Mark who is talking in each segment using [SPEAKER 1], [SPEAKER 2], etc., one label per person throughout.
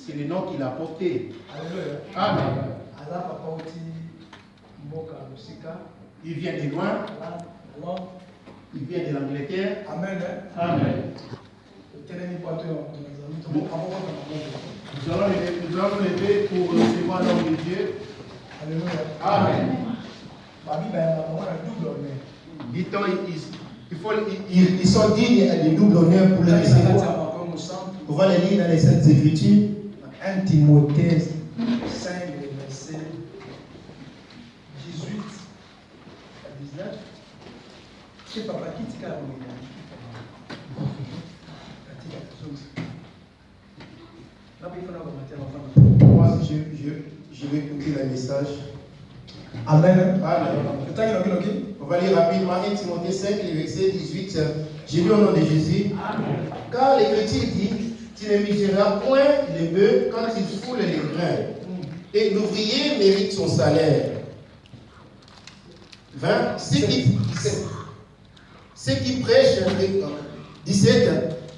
[SPEAKER 1] C'est le nom qu'il a porté.
[SPEAKER 2] Alléluia.
[SPEAKER 1] Amen.
[SPEAKER 2] Allah papa oti mboka musika.
[SPEAKER 1] Il vient de loin. Il vient de l'Angleterre.
[SPEAKER 2] Amen.
[SPEAKER 1] Amen. Nous allons lever pour recevoir l'homme de Dieu.
[SPEAKER 2] Alléluia.
[SPEAKER 1] Amen. Dit-on, ils sont dignes de double honneur pour le recevoir. On va les lire dans les Saintes Écritures.
[SPEAKER 2] 1 Timothée 5, verset 18 à 19. C'est papa qui t'y a
[SPEAKER 1] Moi, je vais écouter le message.
[SPEAKER 2] Amen.
[SPEAKER 1] Amen. On va lire rapidement 1 Timothée 5, verset 18. J'ai lu au nom de Jésus. Amen. Car l'Écriture dit, tu ne miseras point les bœufs quand ils foulent les grains. Et l'ouvrier mérite son salaire. 20. Ceux qui prêchent, 17.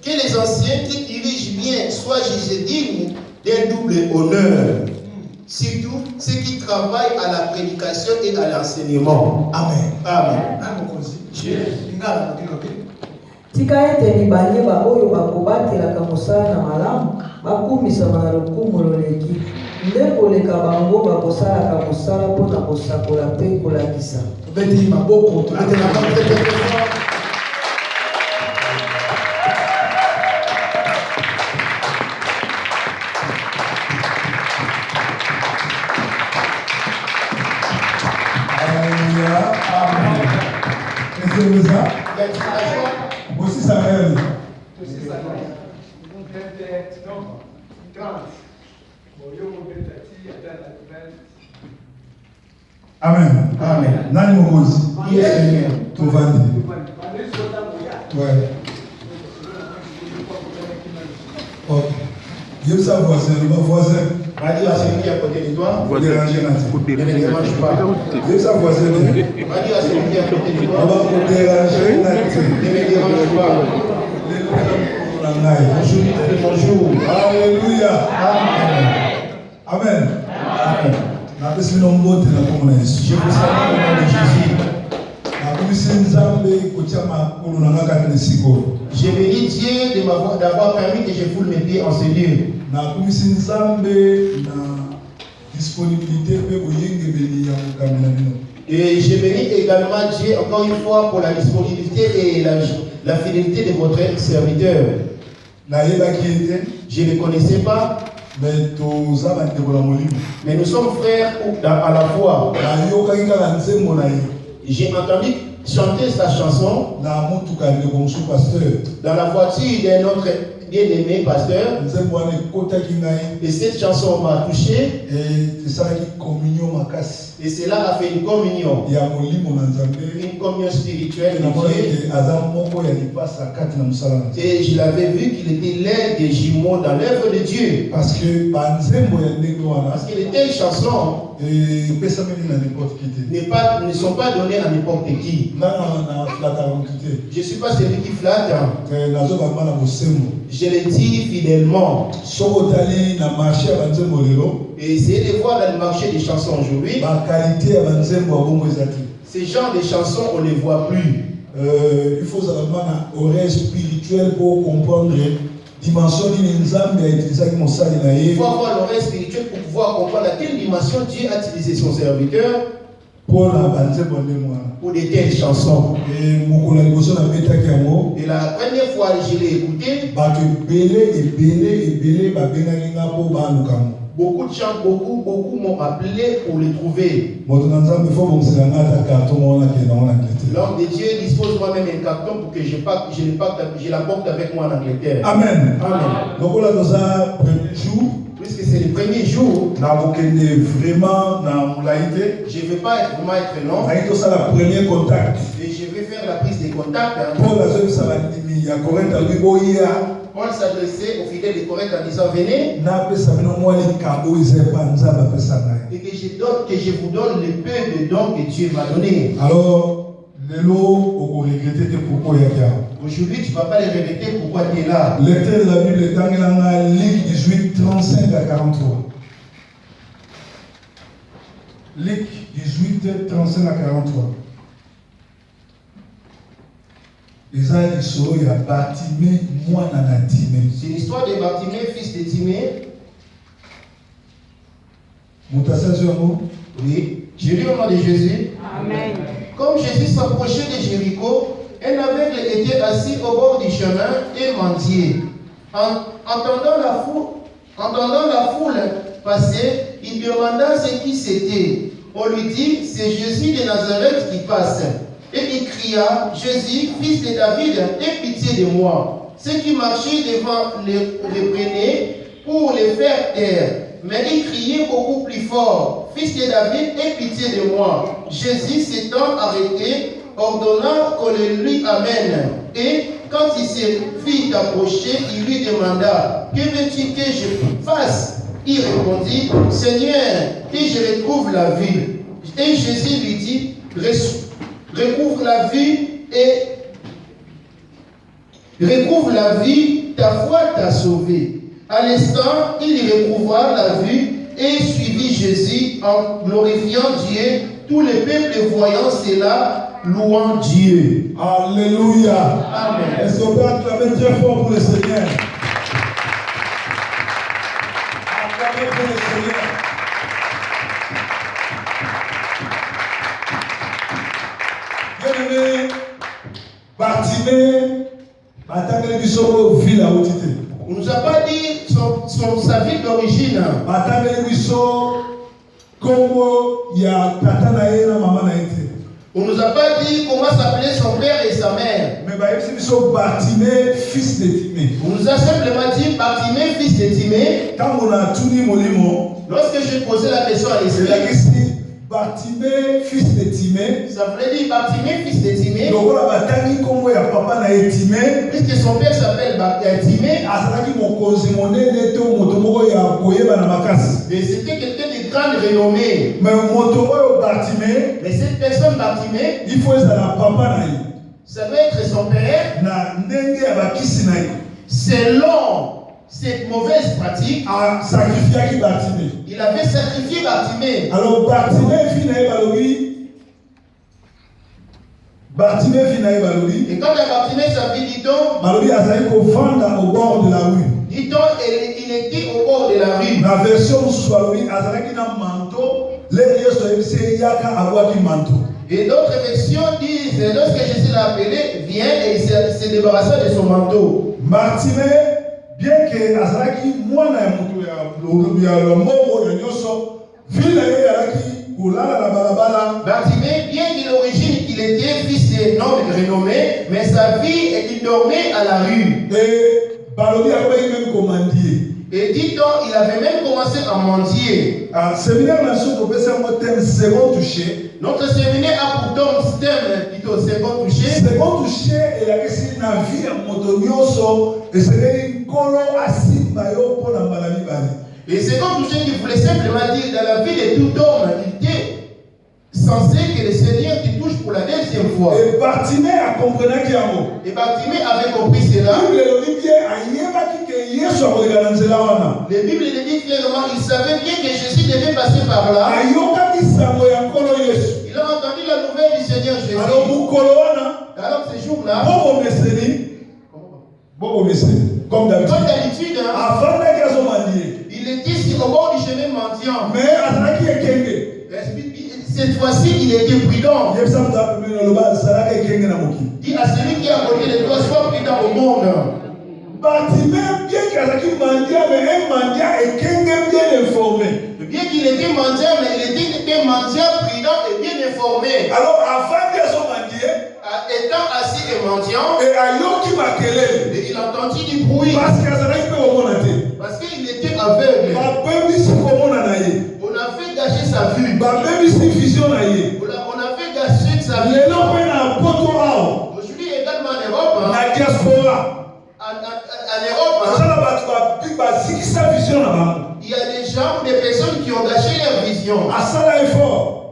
[SPEAKER 1] Que les anciens qui dirigent bien soient jugés dignes d'un double honneur. Surtout ceux qui travaillent à la prédication et à l'enseignement. Amen. Amen.
[SPEAKER 3] Tika ete mibale baoyo bakobatelaka mosala na malamu bakumisama na lokumu loleki nde koleka bango bakosalaka mosala mpona kosakola mpe kolakisa.
[SPEAKER 2] Beti maboko
[SPEAKER 4] Aussi ça réel. Amen.
[SPEAKER 1] Amen.
[SPEAKER 4] Nani mokozi?
[SPEAKER 1] Yes.
[SPEAKER 4] Tovandi. Ouais. Ok. Dieu sa voisin, le voisin.
[SPEAKER 1] Va dire à celui qui est à côté de toi.
[SPEAKER 4] Vous dérangez
[SPEAKER 1] Ne me dérange pas.
[SPEAKER 4] Dieu sa voisin.
[SPEAKER 1] Va dire à celui qui est à côté de toi.
[SPEAKER 4] On va vous déranger.
[SPEAKER 1] Ne me dérange pas. Bonjour.
[SPEAKER 4] Alléluia. Amen. Amen.
[SPEAKER 1] Amen.
[SPEAKER 4] Je vous salue au nom de Jésus.
[SPEAKER 1] Je bénis Dieu d'avoir permis que je foule mes pieds en ce lieu. Et je bénis également Dieu encore une fois pour la disponibilité et la fidélité de votre serviteur. Je ne connaissais pas, mais nous sommes frères à la foi. J'ai entendu chanter sa chanson dans la voiture d'un autre bien-aimé pasteur. Et cette chanson m'a touché. Et cela a fait une communion. Une communion spirituelle de Dieu. Et je l'avais vu qu'il était l'un des jumeaux dans l'œuvre de Dieu. Parce qu'il était une chanson ne sont pas donnés à n'importe qui. Je ne suis pas celui qui flatte. Je le dis fidèlement. Et essayez de voir dans le marché des chansons aujourd'hui. Ces genres de chansons, on ne les voit plus.
[SPEAKER 4] Il faut avoir un oreille spirituelle pour comprendre dimension
[SPEAKER 1] il faut avoir l'oreille spirituelle pour pouvoir comprendre à quelle dimension Dieu a utilisé son serviteur pour des telles chansons. Et la première fois que je l'ai écouté, beaucoup de gens, beaucoup m'ont appelé pour le trouver. L'homme de Dieu dispose moi-même un carton pour que je l'apporte avec moi en Angleterre.
[SPEAKER 4] Amen.
[SPEAKER 1] Amen. Puisque c'est le premier jour,
[SPEAKER 4] vraiment dans
[SPEAKER 1] je ne vais pas vraiment être long. Et je vais faire la prise de contact. Paul s'adressait aux fidèles de Corinthe en disant venez et que je vous donne le peu de dons que Dieu m'a donné.
[SPEAKER 4] Alors
[SPEAKER 1] Aujourd'hui, tu ne vas pas les regretter pourquoi tu es là.
[SPEAKER 4] Lecteur de la Bible est dans Luc 18, 35 à 43. Luc 18, 35 à 43.
[SPEAKER 1] C'est l'histoire de Bartimée, fils de Timée. Oui. Je lis au nom de Jésus.
[SPEAKER 5] Amen.
[SPEAKER 1] Comme Jésus s'approchait de Jéricho, un aveugle était assis au bord du chemin et mendiait. Entendant la foule passer, il demanda ce qui c'était. On lui dit, c'est Jésus de Nazareth qui passe. Et il cria, Jésus, fils de David, aie pitié de moi. Ceux qui marchaient devant les prenaient pour les faire taire. Mais il criait beaucoup plus fort, fils de David, aie pitié de moi. Jésus s'étant arrêté, ordonna qu'on le lui amène. Et quand il se fit approcher, il lui demanda, que veux-tu que je fasse? Il répondit, Seigneur, que je retrouve la vue. Et Jésus lui dit, recouvre la vue, ta foi t'a sauvé. À l'instant, il recouvra la vue et suivit Jésus en glorifiant Dieu. Tous les peuples voyant cela, louant Dieu.
[SPEAKER 4] Alléluia.
[SPEAKER 1] Amen.
[SPEAKER 4] Est-ce qu'on peut acclamer très fort pour le Seigneur? Acclamer pour le Seigneur. Bien-aimé, Bartimée, attendez du solo ville à Otité.
[SPEAKER 1] On ne nous a pas dit sa ville d'origine.
[SPEAKER 4] Attendez du solo Congo, il y a tata na na maman na été.
[SPEAKER 1] On ne nous a pas dit comment s'appelait son père et sa mère.
[SPEAKER 4] Mais c'est Bartimée, fils de Timée.
[SPEAKER 1] On nous a simplement dit Bartimée, fils de Timée.
[SPEAKER 4] Quand on a tout dit molimo,
[SPEAKER 1] lorsque je posais la question à l'esprit,
[SPEAKER 4] Bartimée, fils de Timée.
[SPEAKER 1] Ça voulait dire Bartimée, fils de Timée.
[SPEAKER 4] Donc on a battu comme ya papa na Timée.
[SPEAKER 1] Puisque son père s'appelle Timée. Et c'était quelqu'un de grande renommée. Mais cette personne Bartimée,
[SPEAKER 4] il faut être la papa na.
[SPEAKER 1] Ça doit être son père. Selon cette mauvaise pratique, il avait sacrifié Bartimée.
[SPEAKER 4] Alors Bartimée
[SPEAKER 1] et quand Bartimée s'appelait, dit-on,
[SPEAKER 4] au bord de la rue.
[SPEAKER 1] Dit-on, il était au bord de la rue.
[SPEAKER 4] La version manteau, et
[SPEAKER 1] d'autres versions disent, lorsque Jésus l'a appelé, vient et il se débarrassa de son manteau.
[SPEAKER 4] Bartimée, bien que Azaraki, moi, na mutu ya momo ya nyoso, ville yaraki kulala la balabala.
[SPEAKER 1] Bartimée, bien que l'origine qu'il était fils d'un homme renommé, mais sa vie et il dormait à la rue.
[SPEAKER 4] Et Balobi a même commandier.
[SPEAKER 1] Et dit-on, il avait même commencé à mendier.
[SPEAKER 4] Séminaire nation to pesa mo thème second touché.
[SPEAKER 1] Notre séminaire a pour thème plutôt second touché.
[SPEAKER 4] Second touché et la question na vie en motonyoso et c'est kolo asimba yo pona malami bale.
[SPEAKER 1] Et second touché qui voulait simplement dire dans la vie de tout homme, il était censé que le Seigneur te touche pour la deuxième fois.
[SPEAKER 4] Et Bartimée a compris qu'il y a mot.
[SPEAKER 1] Et Bartimée avait compris cela. Le Bible le dit clairement, il savait bien que Jésus devait passer par là. Il a entendu la nouvelle du Seigneur Jésus. Alors ce jour-là,
[SPEAKER 4] comme
[SPEAKER 1] d'habitude, il était sur le bord du chemin mendiant.
[SPEAKER 4] Mais
[SPEAKER 1] cette fois-ci, il était prudent. Dit à celui qui est à côté de toi, sois prudent au monde.
[SPEAKER 4] Bartimée, bien qu'il était mendiant, mais un mendiant est bien informé.
[SPEAKER 1] Bien qu'il était mendiant, mais il était mendiant, prudent et bien informé.
[SPEAKER 4] Alors, avant qu'il soit mendié,
[SPEAKER 1] étant assis et mendiant,
[SPEAKER 4] et
[SPEAKER 1] il entendit du bruit. Parce qu'il était aveugle. On a fait gâcher sa vue. On a fait gâcher sa vue. Aujourd'hui également en Europe, il y a des gens, des personnes qui ont gâché leur vision.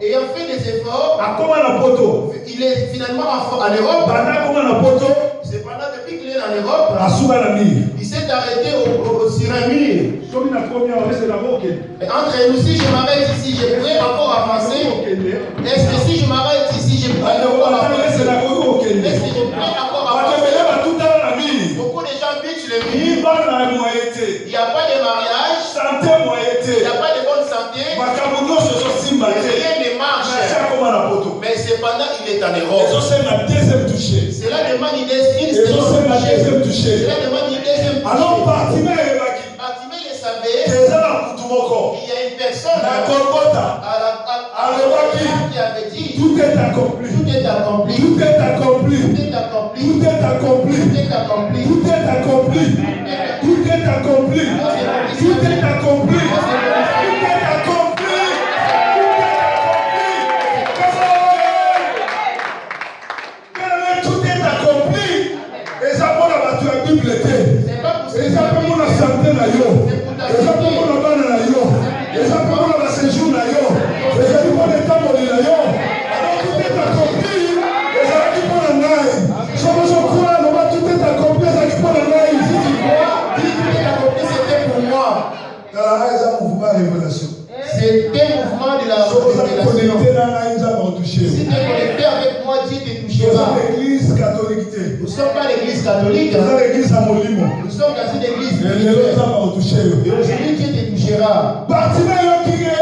[SPEAKER 1] ayant fait des efforts,
[SPEAKER 4] akoma na poto
[SPEAKER 1] il est finalement en Europe.
[SPEAKER 4] banda akoma na poto
[SPEAKER 1] Cependant, depuis qu'il est en Europe,
[SPEAKER 4] asuba na mire
[SPEAKER 1] il s'est arrêté sur un mur.
[SPEAKER 4] soki nakomi awa ese nakokende
[SPEAKER 1] Et entre nous, si je m'arrête ici, je pourrais encore avancer. Est-ce que si je m'arrête ici, je pourrais encore avancer? Est-ce que je pourrais encore avancer? Beaucoup de gens butent le mur. Il n'y a pas de mariage. Il n'y a pas de bonne santé. Rien ne marche. Mais cependant, il est en Europe. Cela demande une deuxième touche. Cela demande une deuxième touche.
[SPEAKER 4] alors Bartimée
[SPEAKER 1] Bartimée le savait.
[SPEAKER 4] eza na kutu moko
[SPEAKER 1] Il y a une personne
[SPEAKER 4] na Golgotha
[SPEAKER 1] qui avait dit
[SPEAKER 4] tout est accompli
[SPEAKER 1] tout est accompli.
[SPEAKER 4] tout est accompli
[SPEAKER 1] Tout est accompli.
[SPEAKER 4] tout est accompli
[SPEAKER 1] Tout est accompli.
[SPEAKER 4] tout est accompli tout est accompli tout est accompli tout est accompli eza mpona bato ya bible te eza mpe mpona sante na yo eza mpe mpona bana na yo eza mpe mpona basejour na yo ezali mpona etamboli na yo alors tout est accompli ezalaki mpona ngai soki ozokura loba tout est accompli ezalaki mpona ngai
[SPEAKER 1] Tout est accompli, c'était pour moi.
[SPEAKER 4] tala eza mouvement ya révélation
[SPEAKER 1] C'était un mouvement de la
[SPEAKER 4] soki oza
[SPEAKER 1] révélation.
[SPEAKER 4] connecté na ngai nzambe akotouche
[SPEAKER 1] Si tu es connecté avec moi, Dieu te
[SPEAKER 4] oza
[SPEAKER 1] touchera.
[SPEAKER 4] l'église catholique te
[SPEAKER 1] Nous ne sommes pas l'église catholique.
[SPEAKER 4] oza l'église ya molimo
[SPEAKER 1] Nous sommes dans une église
[SPEAKER 4] lelo
[SPEAKER 1] spirituelle.
[SPEAKER 4] nzambe akotouche yo
[SPEAKER 1] Et aujourd'hui, Dieu te touchera.
[SPEAKER 4] Bartimée ayoki ye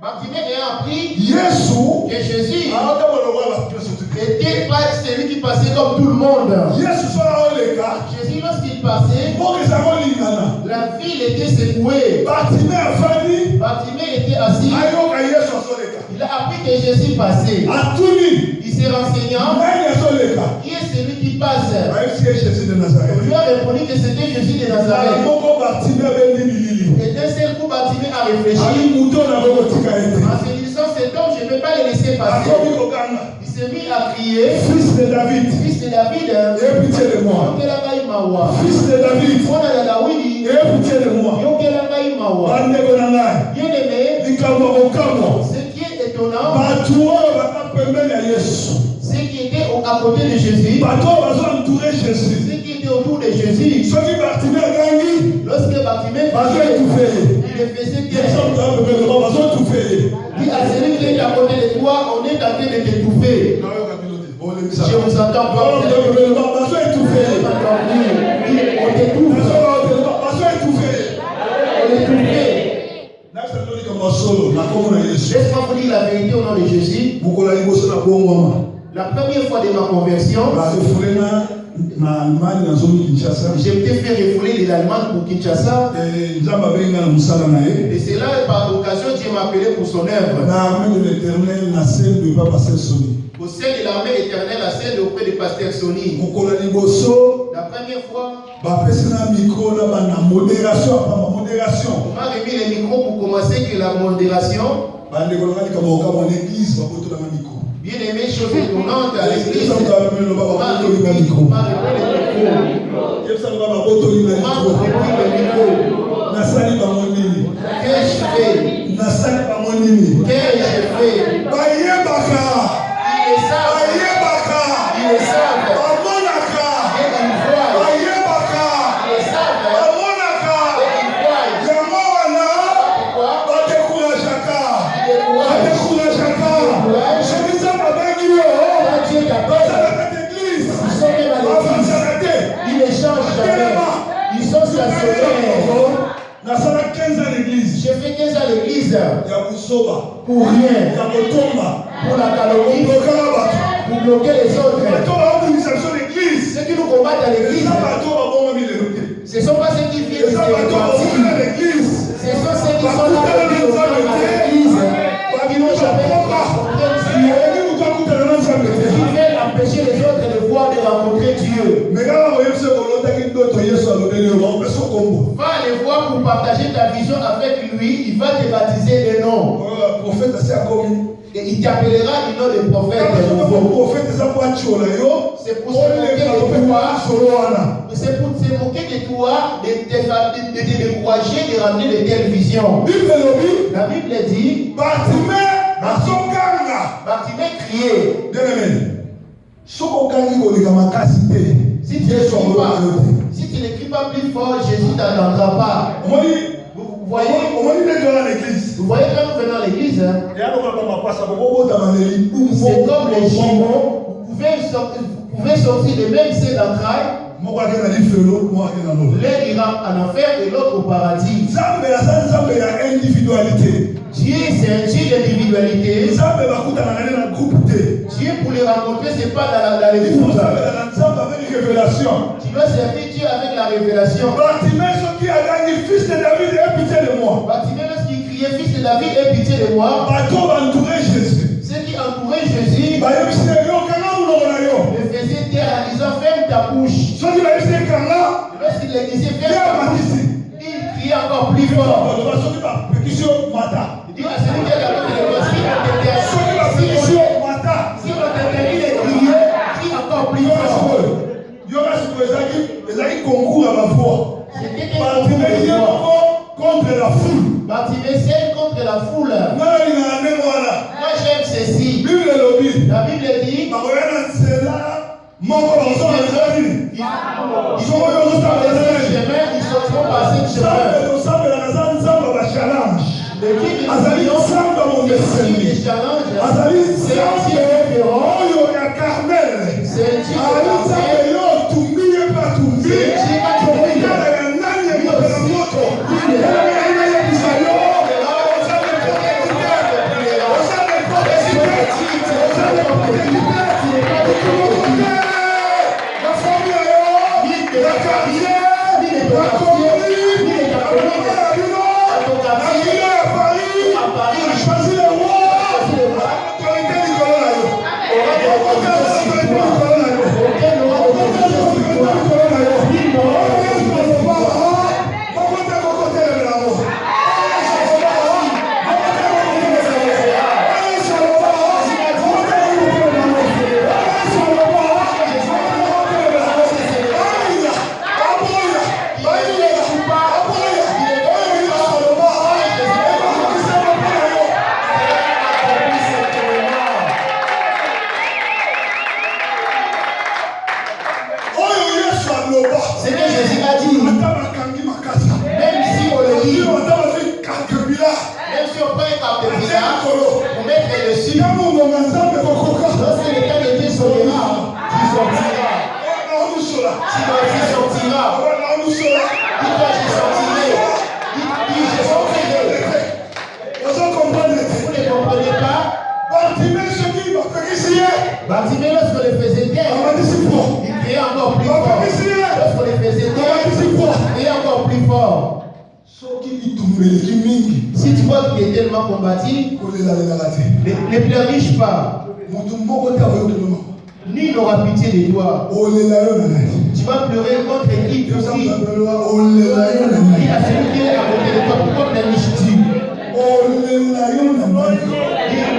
[SPEAKER 1] Bartimée ayant appris
[SPEAKER 4] yesu
[SPEAKER 1] que Jésus
[SPEAKER 4] aotambola lokola bato nyonso te
[SPEAKER 1] n'était pas celui qui passait comme tout le monde.
[SPEAKER 4] yesu soki aoleka
[SPEAKER 1] Jésus, lorsqu'il passait,
[SPEAKER 4] mboka ezango lingana
[SPEAKER 1] la ville était secouée.
[SPEAKER 4] Bartimée afandi
[SPEAKER 1] Bartimée était assis.
[SPEAKER 4] ayoka yesu azoleka
[SPEAKER 1] Il a appris que Jésus passait.
[SPEAKER 4] atuni
[SPEAKER 1] Il s'est renseignant.
[SPEAKER 4] nani azoleka
[SPEAKER 1] Qui est celui qui passe?
[SPEAKER 4] ayebisi ye jésus de
[SPEAKER 1] On
[SPEAKER 4] nazareth
[SPEAKER 1] lui a répondu que c'était Jésus de
[SPEAKER 4] kala
[SPEAKER 1] Nazareth.
[SPEAKER 4] moko Bartimée abendi bilili
[SPEAKER 1] Et d'un seul coup, Bartimée a réfléchi.
[SPEAKER 4] ali moto na kokotika ye te
[SPEAKER 1] En se disant, cet homme, je ne vais pas le laisser passer.
[SPEAKER 4] akomi kokanga
[SPEAKER 1] Il s'est mis à crier,
[SPEAKER 4] fils de david
[SPEAKER 1] fils de David,
[SPEAKER 4] aie pitié de moi
[SPEAKER 1] yokela ngai mawa.
[SPEAKER 4] fils de david
[SPEAKER 1] Mwana ya Dawidi,
[SPEAKER 4] aie pitié de moi
[SPEAKER 1] yokela ngai mawa.
[SPEAKER 4] bandeko na ngai
[SPEAKER 1] Bien-aimé,
[SPEAKER 4] likambo ya kokamwa
[SPEAKER 1] ce qui est étonnant,
[SPEAKER 4] bato oyo baza pembeni ya yesu
[SPEAKER 1] ce qui était à côté de Jésus,
[SPEAKER 4] bato oyo bazoentoure jésus
[SPEAKER 1] ce qui était autour de Jésus,
[SPEAKER 4] soki Bartimée agangi
[SPEAKER 1] lorsque Bartimée
[SPEAKER 4] bazoetufe ye
[SPEAKER 1] il ne faisait que
[SPEAKER 4] bazotufe ye
[SPEAKER 1] dit à celui qui est à côté de toi, on est en train de t'étouffer. Je vous entends pas.
[SPEAKER 4] bazoetufe ye
[SPEAKER 1] On t'étouffe.
[SPEAKER 4] bazoetufe ye
[SPEAKER 1] On est étouffé.
[SPEAKER 4] nasalolikamwa solo na kombo na yesu
[SPEAKER 1] Laisse-moi vous dire la vérité au nom de Jésus.
[SPEAKER 4] mokolo ya liboso na bongwama
[SPEAKER 1] La première fois de ma conversion,
[SPEAKER 4] barefule na allemagne nazomi kinshasa
[SPEAKER 1] j'ai été fait refouler de l'Allemagne pour Kinshasa.
[SPEAKER 4] nzambe abengi nga na mosala na ye
[SPEAKER 1] Et c'est là, par occasion, Dieu m'a appelé pour son œuvre.
[SPEAKER 4] na armée de l'éternel na sel de papa selsoni
[SPEAKER 1] Au sein de l'armée éternelle, à celle auprès de Pasteur Sony.
[SPEAKER 4] mokolo ya liboso
[SPEAKER 1] La première fois,
[SPEAKER 4] bapesi na mikro na bana modération apamba modération
[SPEAKER 1] on m'a remis les micros pour commencer que la modération.
[SPEAKER 4] bandeko na nga likambo kokamwa na église bakotolanga mikro
[SPEAKER 1] Bien aimé, chose étonnante à l'église.
[SPEAKER 4] yebisa moto amemi loba bakotoli na mikro yebisa loba bakotoli na mikro nasali bango nini nasali bango nini bayebaka bayebaka bamonaka bayebaka bamonaka yango wana badekurageaka soki nzambe abengi yo bazalaka d'église avanzaka te
[SPEAKER 1] Ils ne changent jamais. Ils sont stationnés.
[SPEAKER 4] nasala 15 ans l'église
[SPEAKER 1] J'ai fait 15 ans à l'église
[SPEAKER 4] ya kosoba
[SPEAKER 1] pour rien,
[SPEAKER 4] ya kotomba
[SPEAKER 1] pour la calomnie,
[SPEAKER 4] blokaka bato
[SPEAKER 1] pour bloquer les autres.
[SPEAKER 4] bato baobungisa biso l'église
[SPEAKER 1] Ceux qui nous combattent à l'église,
[SPEAKER 4] eza bato babongami lelo te
[SPEAKER 1] ce ne sont pas ceux qui viennent
[SPEAKER 4] eza
[SPEAKER 1] de
[SPEAKER 4] bato babongami na l'église
[SPEAKER 1] ce sont ceux qui sont là depuis longtemps à l'église, qui n'ont jamais rencontré Dieu,
[SPEAKER 4] olingi moto akutana na nzambe te
[SPEAKER 1] qui veulent empêcher les autres de voir, de rencontrer Dieu.
[SPEAKER 4] me kaka boyebisa kolotaki ndoto yesu alobeli yo baopesa kombo
[SPEAKER 1] Va aller voir pour partager ta vision avec lui, il va te baptiser des noms.
[SPEAKER 4] profete asi akomi
[SPEAKER 1] Et il t'appellera du nom de prophète nouveau.
[SPEAKER 4] profete eza po atiola yo
[SPEAKER 1] C'est pour se moquer de toi.
[SPEAKER 4] solo wana
[SPEAKER 1] C'est pour se moquer de toi, de te décourager, de ramener de telles visions.
[SPEAKER 4] bible elobi
[SPEAKER 1] La Bible dit,
[SPEAKER 4] Bartimée
[SPEAKER 1] Bartimée criait.
[SPEAKER 4] Bien-aimé, si
[SPEAKER 1] tu ne cries pas plus fort, Jésus n'entendra pas. Vous voyez quand nous venons à l'église, hein, c'est comme les jumeaux. Vous pouvez sortir de même ces d'entrailles. L'un ira en enfer et l'autre au paradis. Dieu, c'est un Dieu d'individualité. Dieu, pour les rencontrer, ce n'est pas dans les groupes. Tu dois servir Dieu avec la révélation.
[SPEAKER 4] Bartimée,
[SPEAKER 1] lorsqu'il criait, fils de David, aie pitié de moi. Ceux qui entouraient Jésus le faisaient taire en disant, ferme ta bouche. Lorsqu'il les disait, ferme ta bouche, il criait encore plus fort. Il dit à celui qui est capable de le si on t'interdit de crier, crie encore plus fort. C'était
[SPEAKER 4] contre la foule.
[SPEAKER 1] Bartimée c'est contre la foule. Moi j'aime ceci. La Bible dit ils sortiront par ce chemin. Le Dieu des challenges, c'est un Dieu différent. C'est un Dieu Bartimée, lorsqu'on les faisait taire, il criait encore plus fort. Lorsqu'on les faisait taire, il criait encore plus fort. Si tu vois qu'il est tellement combattu, ne pleurniche pas. Ni n'aura pitié de toi. Tu vas pleurer contre qui aussi. Qui a celui qui est à côté de toi. Pourquoi pleurniches-tu?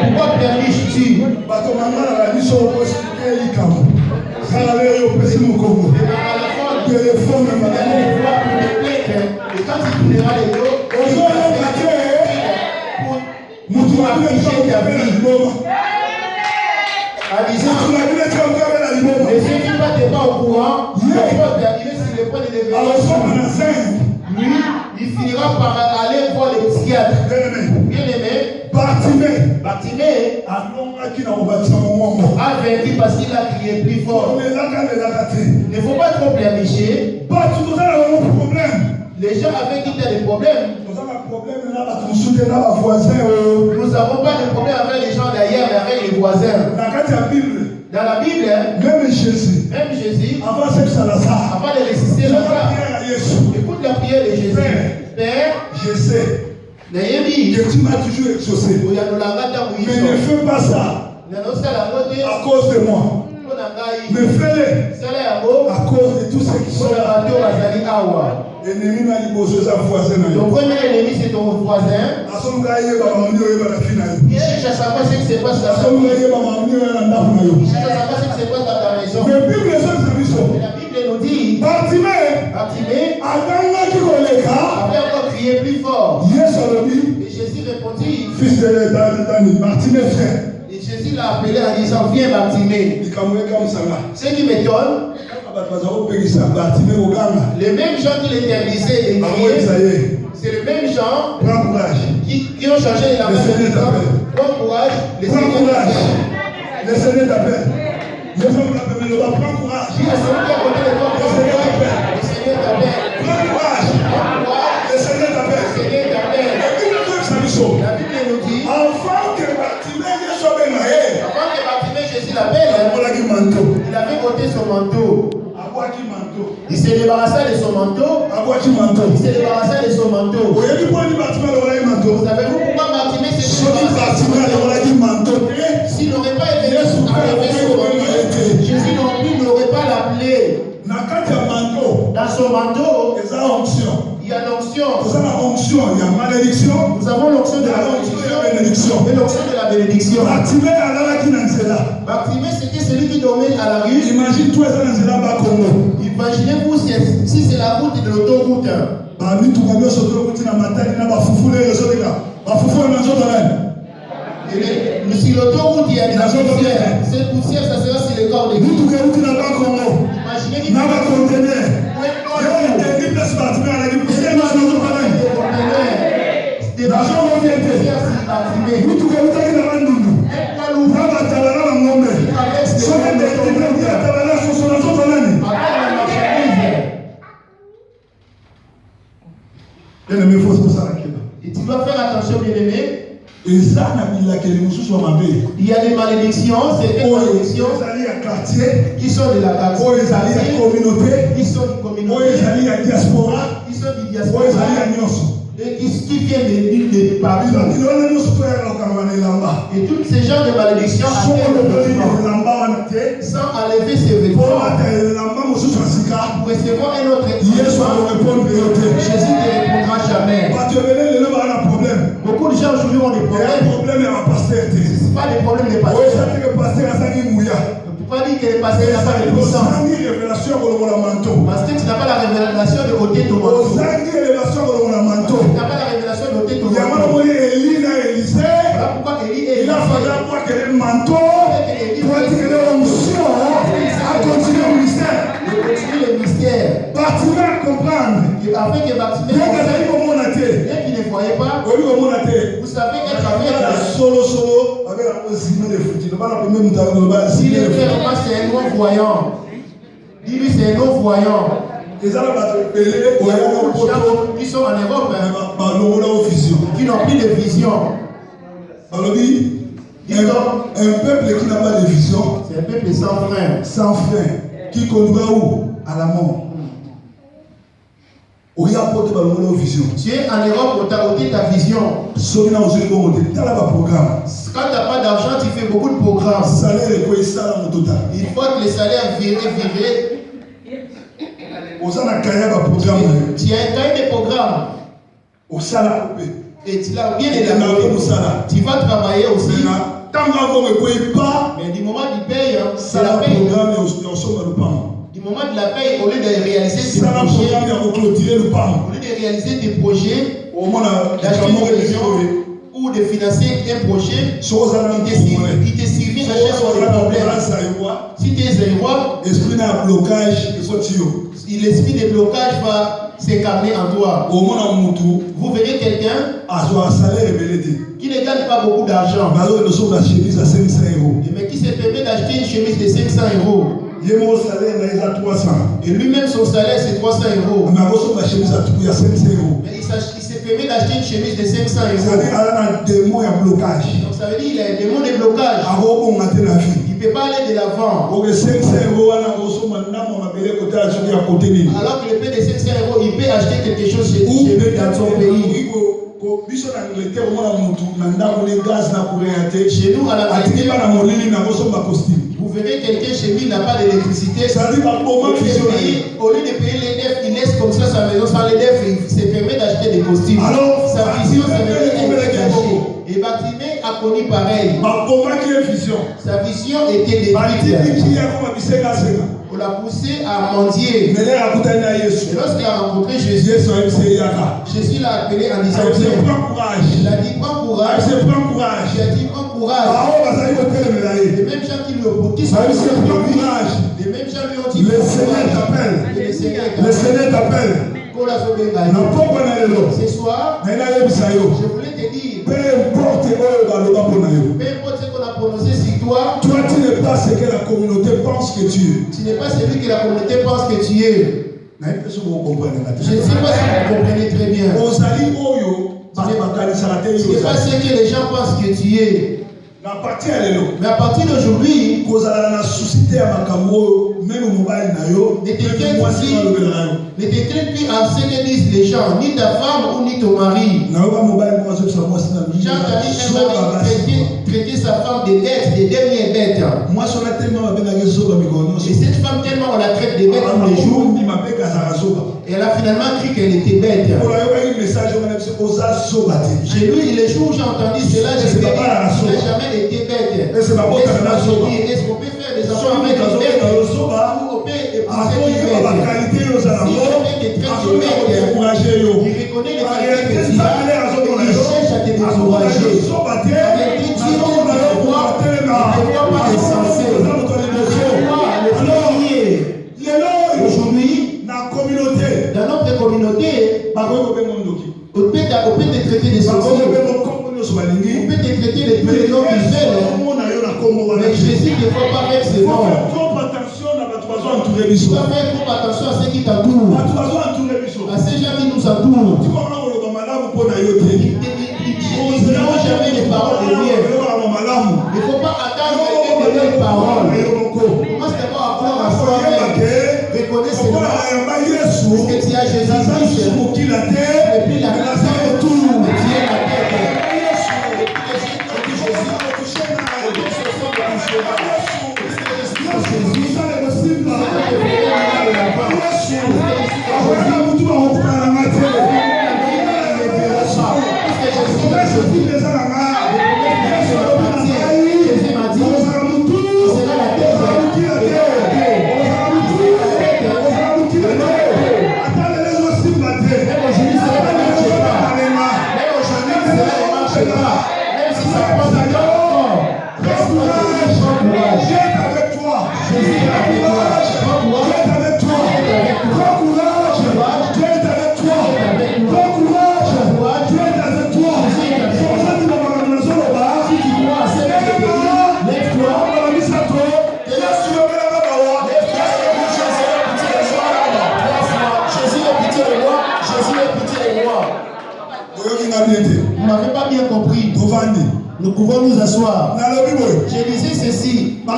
[SPEAKER 1] Pourquoi pleurniches-tu? Et quand il tournera les dos, pour afficher ta vie. En disant, et si tu n'es pas au courant, tu vas arriver sur le point de devenir. Lui, il finira par aller voir les psychiatres. Bien aimé, Bartimée a vaincu parce qu'il a crié plus fort. Il ne faut pas trop pleurnicher. Les gens avec qui tu as des problèmes, nous n'avons pas de problème avec les gens d'ailleurs, mais avec les voisins. Dans la Bible, même Jésus, avant de résister Lazare, écoute la prière de Jésus. Père,
[SPEAKER 4] je sais que tu m'as toujours exaucé. Mais ne fais pas ça à cause de moi. Mais fais-le à cause de tous ceux qui sont là. Ennemi n'a pas besoin de voisin.
[SPEAKER 1] Le premier ennemi, c'est ton voisin. Il cherche à savoir ce qui se passe dans ta maison. Il cherche à savoir ce qui se passe dans ta maison.
[SPEAKER 4] Mais la
[SPEAKER 1] Bible nous dit,
[SPEAKER 4] Bartimée
[SPEAKER 1] avait encore crié plus fort. Et Jésus répondit,
[SPEAKER 4] fils de Bartimée, frère.
[SPEAKER 1] Et Jésus l'a appelé en disant, viens Bartimée. Ce qui m'étonne, les mêmes gens qui l'interdisaient et criaient, c'est les mêmes gens qui ont changé la main. Bon courage,
[SPEAKER 4] le Seigneur t'appelle. Je veux vous l'appeler, prends courage. Le Seigneur t'appelle. Prends courage. Le Seigneur t'appelle.
[SPEAKER 1] La Bible nous dit,
[SPEAKER 4] avant que Bartimée
[SPEAKER 1] Jésus l'appelle, il avait ôté son manteau. Il s'est débarrassé de son manteau. Il s'est débarrassé de son manteau. Savez-vous pourquoi Bartimée s'est débarrassé de son manteau? S'il n'aurait pas été Jésus non plus n'aurait pas l'appelé. Dans son manteau, il y a l'onction.
[SPEAKER 4] Il y a malédiction.
[SPEAKER 1] Nous avons l'onction de la bénédiction et l'onction de la bénédiction. Bartimée, c'était celui qui dormait à la rue.
[SPEAKER 4] Imagine-toi ça dans la Congo.
[SPEAKER 1] Imaginez-vous si c'est la route de l'autoroute. Si l'autoroute, il y a des poussières. Cette poussière, ça sera sur le corps des gens. Imaginez qu'il et tu dois faire attention, bien-aimé. Il y a des malédictions, c'est des malédictions qui sont de la quartier, qui sont du communauté, qui sont du diaspora, et qui viennent de partout. Et tous ces genres de malédictions sans enlever ses vêtements pour recevoir un autre Jésus ne répondra jamais. Beaucoup de gens aujourd'hui ont des problèmes. Ce n'est pas des problèmes de pasteur. Ne peut pas dire que le pasteur n'a pas de puissance. Parce que tu n'as pas la révélation de ôter ton manteau. Tu n'as pas la révélation de ôter ton manteau. Voilà pourquoi Élie est
[SPEAKER 4] le manteau pour attirer l'onction à continuer le mystère.
[SPEAKER 1] Le mystère.
[SPEAKER 4] Bartimée à comprendre.
[SPEAKER 1] Afin que Bartimée bien qu'il ne voyait pas, vous savez qu'être aveugle, s'il est clairement, c'est un non-voyant. Dis-lui, c'est un non-voyant. Il y a beaucoup de gens qui sont en Europe qui n'ont plus de vision.
[SPEAKER 4] Un peuple qui n'a pas de vision,
[SPEAKER 1] c'est un peuple sans frein.
[SPEAKER 4] Sans frein. Qui conduit où? À la mort. Tu
[SPEAKER 1] es en Europe, on t'a ôté ta vision.
[SPEAKER 4] Quand tu n'as
[SPEAKER 1] pas d'argent, tu fais beaucoup de programmes. Il faut que les salaires virent. Tu as un cahier de programmes. Et tu l'as bien élaboré. Tu vas travailler aussi. Mais du moment tu payes, c'est la paye. Du moment de la paye, au lieu de réaliser tes projets, d'acheter une maison ou de financer un projet, il te suffit d'acheter sur les problèmes. Si tu es zéro, l'esprit de blocage va s'incarner en toi. Vous verrez quelqu'un qui ne gagne pas beaucoup d'argent, mais qui se permet d'acheter une chemise de 500 euros. Et lui-même, son salaire, c'est 300 euros. Mais il se permet d'acheter une chemise de 500 euros. Donc ça veut dire qu'il a un démon de blocage. Il ne peut pas aller de l'avant. Alors que le prix de 500 euros, il peut acheter quelque chose chez lui dans son pays. Chez nous, à la vérité, vous verrez quelqu'un chez lui n'a pas d'électricité. Au lieu de payer les DEF, il laisse comme ça sa maison sans les DEF, il se permet d'acheter des costumes. Alors, sa vision, ça veut dire être caché. Et Bartimée a connu pareil. Sa vision était détruite. On l'a poussé à mendier.
[SPEAKER 4] Mais là,
[SPEAKER 1] Et lorsqu'il a rencontré Jésus, Jésus l'a appelé en disant,
[SPEAKER 4] prends courage.
[SPEAKER 1] il a dit, prends courage.
[SPEAKER 4] Prends courage.
[SPEAKER 1] Il a dit, prends courage. Les mêmes gens qui lui ont dit, les mêmes gens lui ont dit,
[SPEAKER 4] le Seigneur t'appelle. Le Seigneur t'appelle.
[SPEAKER 1] Ce soir, je voulais te dire,
[SPEAKER 4] peu importe
[SPEAKER 1] ce qu'on a prononcé sur toi,
[SPEAKER 4] toi tu n'es pas ce que la communauté pense que tu es.
[SPEAKER 1] tu n'es pas celui que la communauté pense que tu es. Je ne sais pas si vous comprenez très bien. Ce n'est pas ce que les gens pensent que tu es. Mais à partir d'aujourd'hui, ne t'inquiète plus à ce que disent les gens, ni ta femme ou ni ton mari. J'ai entendu un mari traiter sa femme de bête, des dernières bêtes. Et cette femme, tellement on la traite de bête tous les jours, et elle a finalement cru qu'elle était bête. Chez lui, les jours où j'ai entendu cela, je n'ai jamais été bête. Est-ce qu'on peut faire des enfants avec des bêtes ou on peut épouser une bête? Si on peut te traiter de bête, il reconnaît les qualités que tu as et il cherche à te décourager. Avec Dieu, tu ne vois pas les sensés. Aujourd'hui, dans notre communauté, on peut te traiter de sorcier. On peut te traiter de tous les noms qu'ils veulent. Mais Jésus ne voit pas avec ses noms. Tu dois faire trop attention à ceux qui t'entourent, à ces gens qui nous entourent. Ils n'ont jamais les paroles de Dieu. Il ne faut pas attendre quelqu'un de leurs paroles. Commence d'abord à croire à soi-même. Reconnais seulement que tu as Jésus-Christ. Et puis la grâce de tout. Tu es la tête. Vous n'avez pas bien compris. Nous pouvons nous asseoir. Je disais ceci. On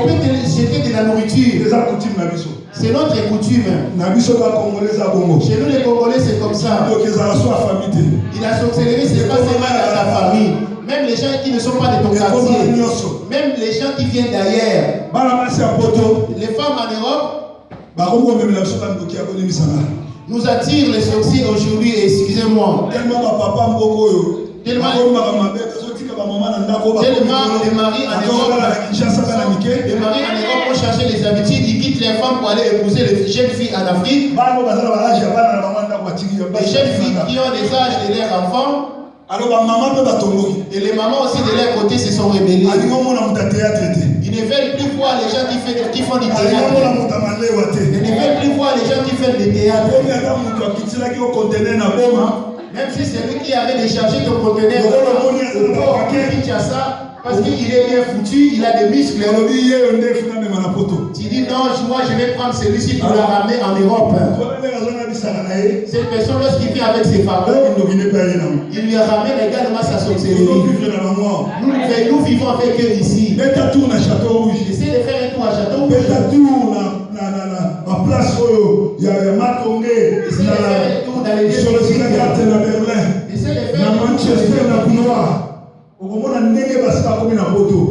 [SPEAKER 1] peut te jeter de la nourriture. C'est notre coutume. Chez nous les Congolais c'est comme ça. Il a sorcellerie, c'est pas seulement dans la famille. Même les gens qui ne sont pas de ton quartier. Même les gens qui viennent d'ailleurs. Les femmes en Europe nous attirent les sorciers aujourd'hui, excusez-moi. Tellement les maris en Europe ont cherché les habitudes, ils quittent les femmes pour aller épouser les jeunes filles en Afrique. Les jeunes filles qui ont des âges de leurs enfants. Et les mamans aussi de leur côté se sont rebellées. Ils ne veulent plus voir les gens qui font du théâtre. Ils ne veulent plus voir les gens qui font du théâtre. Même si c'est lui qui avait déchargé ton conteneur au Kinshasa, parce qu'il est bien foutu, il a des muscles. Tu dis non, moi je vais prendre celui-ci pour la ramener en Europe. Cette personne, lorsqu'il vient avec ses femmes, il lui ramène également sa sorcellerie. Nous vivons avec eux ici. Essaye de faire un tour à Château Rouge.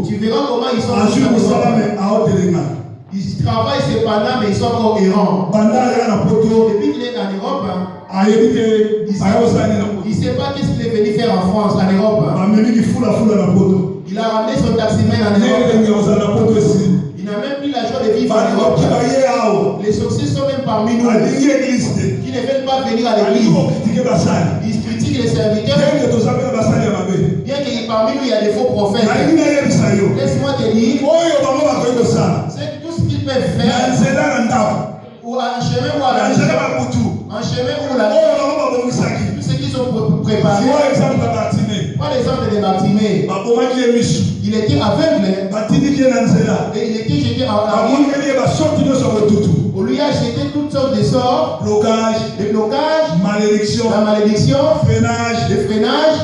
[SPEAKER 1] Tu verras comment ils sont. Ils travaillent cependant, mais ils sont encore errants. Depuis qu'il est en Europe, il ne sait pas qu'est-ce qu'il est venu faire en France, en Europe. Il a ramené son taximène en Europe. Il n'a même plus la joie de vivre en
[SPEAKER 4] Bali
[SPEAKER 1] Europe.
[SPEAKER 4] bakibaye awo.
[SPEAKER 1] Les sorciers sont même parmi nous,
[SPEAKER 4] Alingi église te.
[SPEAKER 1] qui ne veulent pas venir à
[SPEAKER 4] Alingi
[SPEAKER 1] l'église.
[SPEAKER 4] okitike basali.
[SPEAKER 1] Ils critiquent les serviteurs,
[SPEAKER 4] Bien que tozapela basali ya mabe.
[SPEAKER 1] bien que parmi nous il y a des faux prophètes.
[SPEAKER 4] Nalingi nayebisa yo.
[SPEAKER 1] Laisse-moi te dire,
[SPEAKER 4] Oyo bango bakoki kosala.
[SPEAKER 1] c'est tout ce qu'ils peuvent
[SPEAKER 4] Na
[SPEAKER 1] faire,
[SPEAKER 4] nzela na ndako.
[SPEAKER 1] ou un chemin ou à
[SPEAKER 4] Na
[SPEAKER 1] la
[SPEAKER 4] nzela
[SPEAKER 1] maison,
[SPEAKER 4] babutu.
[SPEAKER 1] un chemin ou la
[SPEAKER 4] Oyo bango babongisaki.
[SPEAKER 1] tout ce qu'ils ont préparé.
[SPEAKER 4] Moi exemple ya Bartime.
[SPEAKER 1] Par exemple de Bartimée,
[SPEAKER 4] Babomaki ye misu.
[SPEAKER 1] il était aveugle
[SPEAKER 4] Batindiki ye na nzela.
[SPEAKER 1] et il était jeté en rue.
[SPEAKER 4] Bamonikeli ye basorti nyonso ya botutu.
[SPEAKER 1] On lui a jeté toutes sortes de sorts,
[SPEAKER 4] Blocage,
[SPEAKER 1] des blocages,
[SPEAKER 4] malédiction,
[SPEAKER 1] la malédiction,
[SPEAKER 4] freinage.
[SPEAKER 1] le freinage.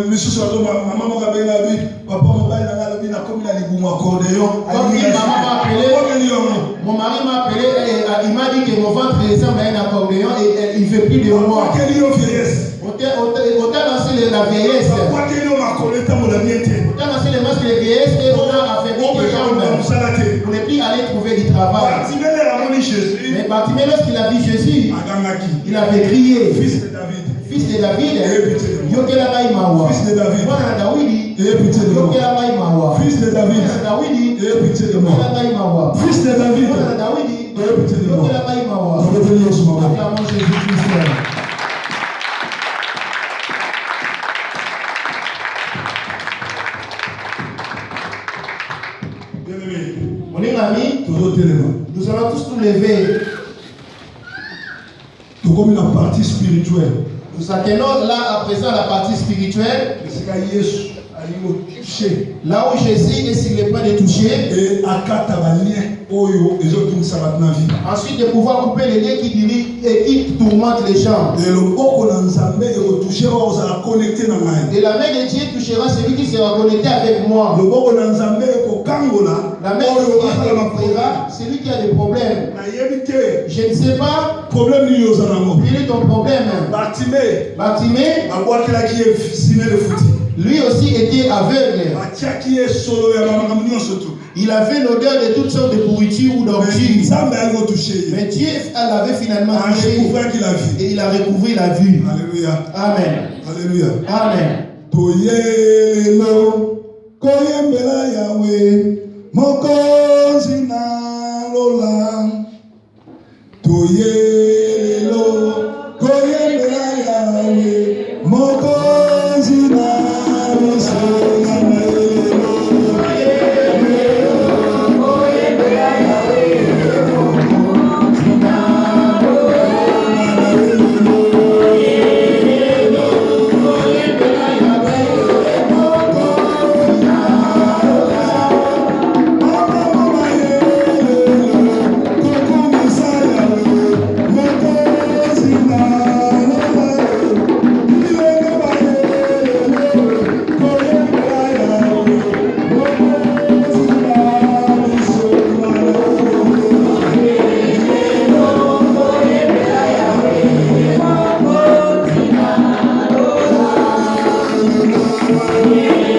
[SPEAKER 4] Misusu azo mama moko abenga bi papa mobali nanga alobi nakomi na libumu accordéon.
[SPEAKER 1] Comme une maman m'a appelé,
[SPEAKER 4] Okeli yango.
[SPEAKER 1] mon mari m'a appelé et il m'a dit que mon ventre ressemble à un accordéon et il ne fait plus de moi.
[SPEAKER 4] Okeli yo vieillesse.
[SPEAKER 1] On t'a lancé la vieillesse.
[SPEAKER 4] Okeli yo makolo etambola bien te.
[SPEAKER 1] On t'a lancé les masques de vieillesse et on a affaibli les jambes.
[SPEAKER 4] mosala te.
[SPEAKER 1] On n'est plus allé trouver du travail.
[SPEAKER 4] Bartimele amoni Jésus.
[SPEAKER 1] Mais Bartimée, lorsqu'il a vu Jésus,
[SPEAKER 4] Agangaki.
[SPEAKER 1] il avait crié,
[SPEAKER 4] Fils de David.
[SPEAKER 1] fils de David,
[SPEAKER 4] Fils
[SPEAKER 1] Yokela Maïmawa.
[SPEAKER 4] de David.
[SPEAKER 1] Mwana Dawidi,
[SPEAKER 4] Ayez pitié de moi.
[SPEAKER 1] Yokela Maïmawa.
[SPEAKER 4] Fils de David.
[SPEAKER 1] Mwana Dawidi,
[SPEAKER 4] Ayez pitié de moi.
[SPEAKER 1] Yokela Maïmawa.
[SPEAKER 4] Fils de David.
[SPEAKER 1] Mwana Dawidi,
[SPEAKER 4] Ayez pitié de moi.
[SPEAKER 1] Yokela Maïmawa.
[SPEAKER 4] Je vais venir au moment.
[SPEAKER 1] Acclamons Jésus-Christ.
[SPEAKER 4] Bien-aimé,
[SPEAKER 1] Mon ami,
[SPEAKER 4] toujours téléma.
[SPEAKER 1] nous allons tous nous lever.
[SPEAKER 4] Tout comme une partie spirituelle.
[SPEAKER 1] Nous atteignons là à présent la partie spirituelle,
[SPEAKER 4] C'est qu'à Yesu, à l'île touché.
[SPEAKER 1] là où Jésus est sur le point de toucher.
[SPEAKER 4] Et à Katabalien, Oyo, et autres qui savent dans la vie.
[SPEAKER 1] Ensuite, de pouvoir couper les liens qui dirigent et qui tourmentent les gens.
[SPEAKER 4] Et le Boko Nanzambe est retouché, on s'est connecté dans la main.
[SPEAKER 1] Et la main de Dieu touchera celui qui sera connecté avec moi.
[SPEAKER 4] Le Boko Nanzambe est au Kangola.
[SPEAKER 1] La main de Dieu touchera celui qui a des problèmes. Je ne sais pas
[SPEAKER 4] Problème ni yozanamo.
[SPEAKER 1] quel est ton problème.
[SPEAKER 4] Bartimée,
[SPEAKER 1] Bartimée,
[SPEAKER 4] Abouakela qui est ciné de fouti.
[SPEAKER 1] lui aussi était aveugle.
[SPEAKER 4] Batia qui est solo ya mama kamnyo surtout.
[SPEAKER 1] Il avait l'odeur de toutes sortes de pourriture ou
[SPEAKER 4] Mais
[SPEAKER 1] d'orgie.
[SPEAKER 4] Nzambe a retouché.
[SPEAKER 1] Mais Dieu l'avait finalement
[SPEAKER 4] A
[SPEAKER 1] touché
[SPEAKER 4] découvert qu'il a vu.
[SPEAKER 1] et il a recouvré la vue.
[SPEAKER 4] Alléluia.
[SPEAKER 1] Amen.
[SPEAKER 4] Alléluia.
[SPEAKER 1] Amen.
[SPEAKER 4] Toyelo koyembela yawe mokonzi na lola. Toyelo koyembela yawe mokonzi na lola.
[SPEAKER 5] Yeah.